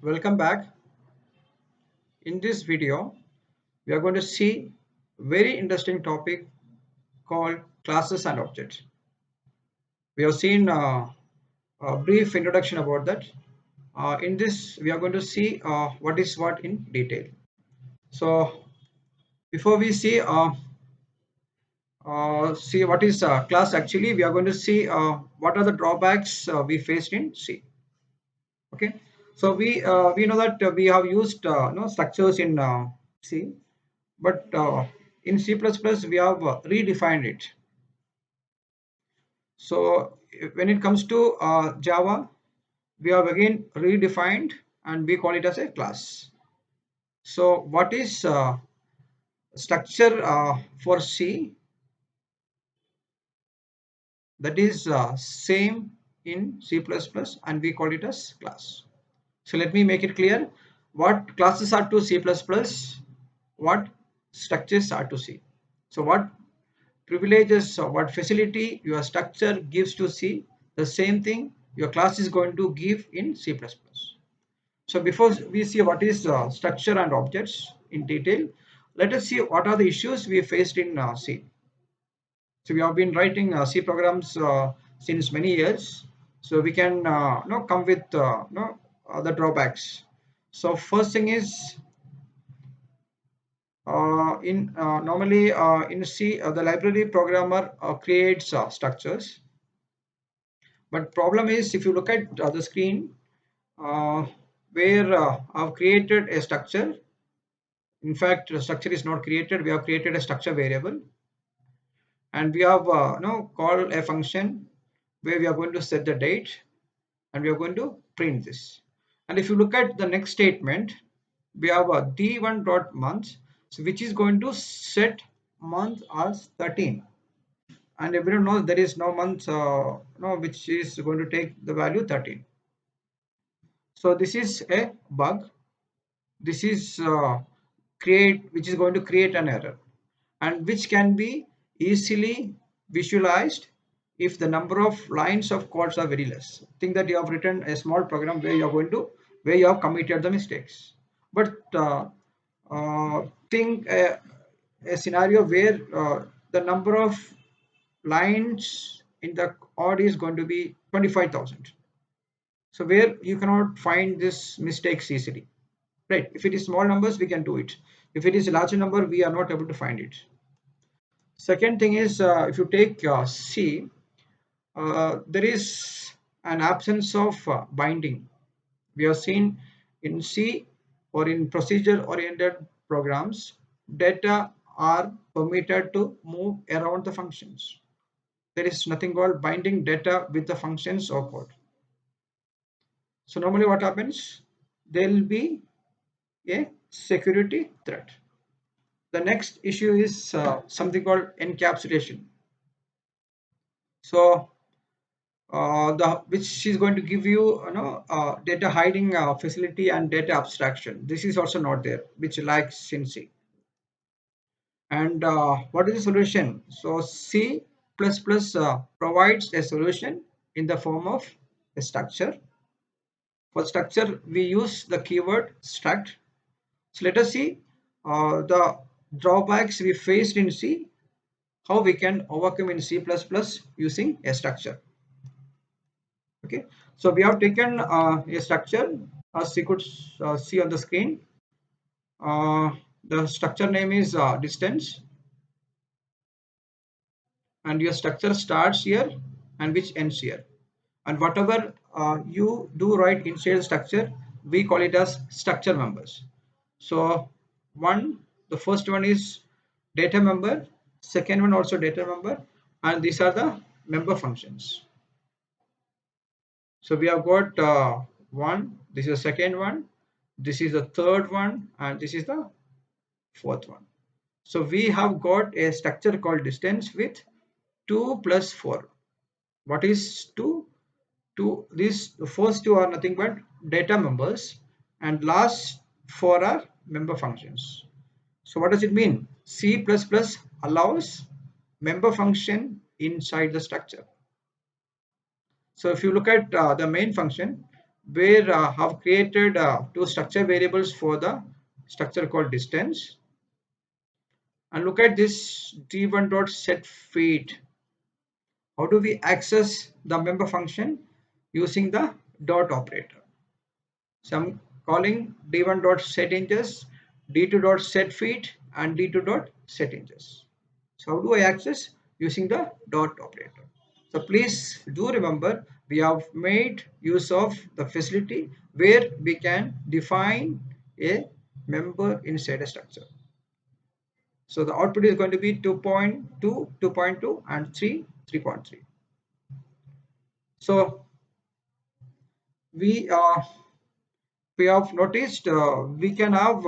Welcome back. In this video, we are going to see very interesting topic called classes and objects. We have seen a brief introduction about that. In this, we are going to see what is what in detail. So, before we see what is class actually, we are going to see what are the drawbacks we faced in C. Okay, so we know that we have used structures in C, but in C++ we have redefined it. So when it comes to Java, we have again redefined and we call it as a class. So what is structure for C? That is same in C++ and we call it as class. So let me make it clear what classes are to C++, what structures are to C. So what privileges or what facility your structure gives to C, the same thing your class is going to give in C++. So before we see what is structure and objects in detail, let us see what are the issues we faced in C. So we have been writing C programs since many years. So we can come with the drawbacks. So first thing is in normally in C the library programmer creates structures, but problem is if you look at the screen uh, where I've created a structure. In fact, the structure is not created. We have created a structure variable, and we have called a function where we are going to set the date, and we are going to print this. And if you look at the next statement, we have a d1 dot month, so which is going to set month as 13. And everyone knows there is no month no which is going to take the value 13. So this is a bug. This is create which is going to create an error, and which can be easily visualized if the number of lines of codes are very less. Think that you have written a small program where you are going to where you have committed the mistakes, but think a scenario where the number of lines in the code is going to be 25,000. So where you cannot find this mistakes easily, right? If it is small numbers, we can do it. If it is a larger number, we are not able to find it. Second thing is if you take C, there is an absence of binding. We have seen in C or in procedure oriented programs, data are permitted to move around the functions. There is nothing called binding data with the functions or code. So normally what happens? There will be a security threat. The next issue is something called encapsulation. So the which is going to give you, data hiding facility and data abstraction. This is also not there, which lacks in C. And what is the solution? So C++ provides a solution in the form of a structure. For structure, we use the keyword struct. So let us see the drawbacks we faced in C, how we can overcome in C++ using a structure. Okay, so we have taken a structure as you could see on the screen. Uh, the structure name is distance, and your structure starts here and which ends here. And whatever you do right inside the structure, we call it as structure members. So the first one is data member, second one also data member, and these are the member functions. So we have got one, this is the second one, this is the third one, and this is the fourth one. So we have got a structure called distance with 2 plus 4. What is 2? 2, these the first two are nothing but data members, and last 4 are member functions. So what does it mean? C++ allows member function inside the structure. So if you look at the main function, where have created two structure variables for the structure called distance. And look at this d1 dot set feet. How do we access the member function? Using the dot operator. So I'm calling d1 dot set inches, d2 dot set feet, and d2 dot set inches. So how do I access? Using the dot operator. So please do remember, we have made use of the facility where we can define a member inside a structure. So the output is going to be 2.2, 2.2, and 3, 3.3. So we we have noticed we can have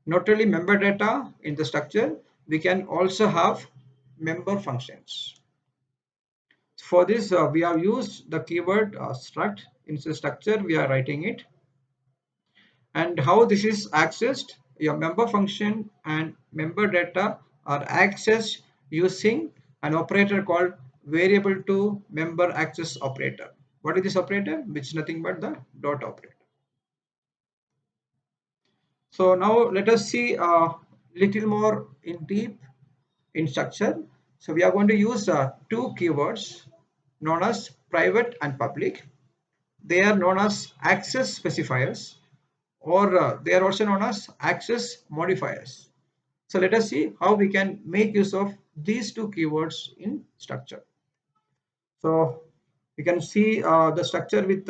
not only member data in the structure, we can also have member functions. For this, we have used the keyword struct. In the structure, we are writing it. And how this is accessed, your member function and member data are accessed using an operator called variable to member access operator. What is this operator? Which is nothing but the dot operator. So now let us see a little more in deep in structure. So we are going to use two keywords known as private and public. They are known as access specifiers, or they are also known as access modifiers. So let us see how we can make use of these two keywords in structure. So you can see the structure with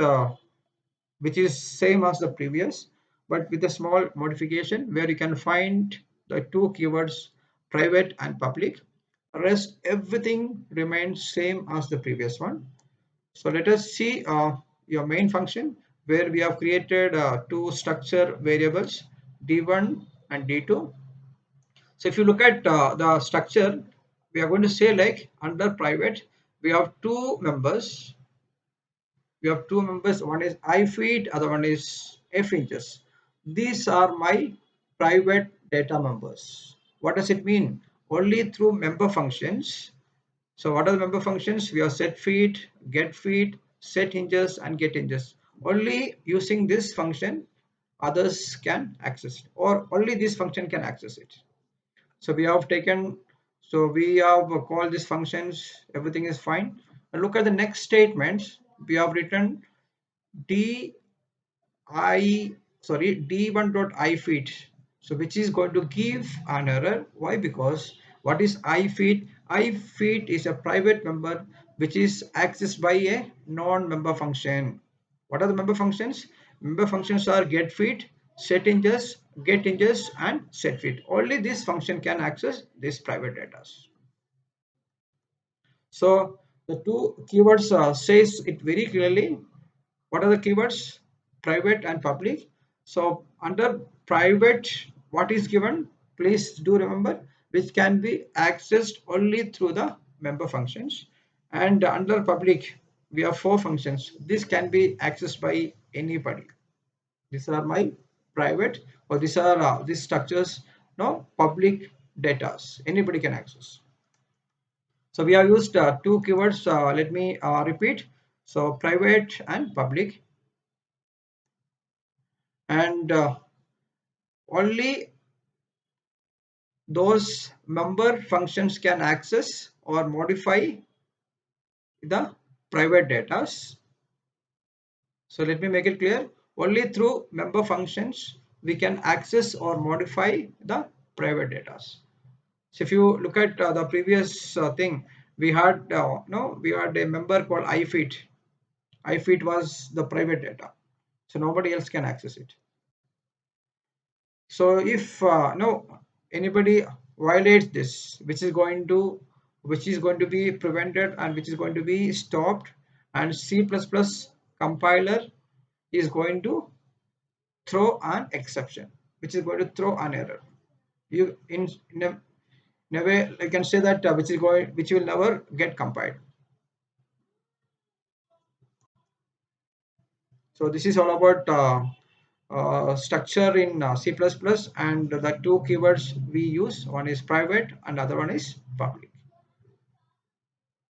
which is same as the previous, but with a small modification where you can find the two keywords private and public. Rest everything remains same as the previous one. So let us see your main function where we have created two structure variables d1 and d2. So if you look at the structure, we are going to say like under private, we have two members. We have two members. One is I feet, other one is F inches. These are my private data members. What does it mean? Only through member functions. So what are the member functions? We have set feet, get feet, set hinges, and get hinges. Only using this function, others can access it, or only this function can access it. So we have taken, so we have called these functions, everything is fine. And look at the next statements. We have written d I d1 dot I feet, so which is going to give an error. Why? Because what is I feet? I feet is a private member which is accessed by a non-member function. What are the member functions? Member functions are get feet, set hinges, get hinges, and set feet. Only this function can access this private data. So the two keywords says it very clearly. What are the keywords? Private and public. So under private, what is given? Please do remember, which can be accessed only through the member functions. And under public, we have four functions. This can be accessed by anybody. These are my private, or these are these structures, no public data. Anybody can access. So we have used two keywords. Let me repeat. So private and public, and only those member functions can access or modify the private data. So let me make it clear. Only through member functions we can access or modify the private data. So if you look at the previous thing, we had no, we had a member called ifeet. Ifeet was the private data, so nobody else can access it. So if no anybody violates this, which is going to be prevented and which is going to be stopped, and C++ compiler is going to throw an exception, which is going to throw an error. You in a way I can say that which will never get compiled. So this is all about structure in C++, and the two keywords we use, one is private and other one is public.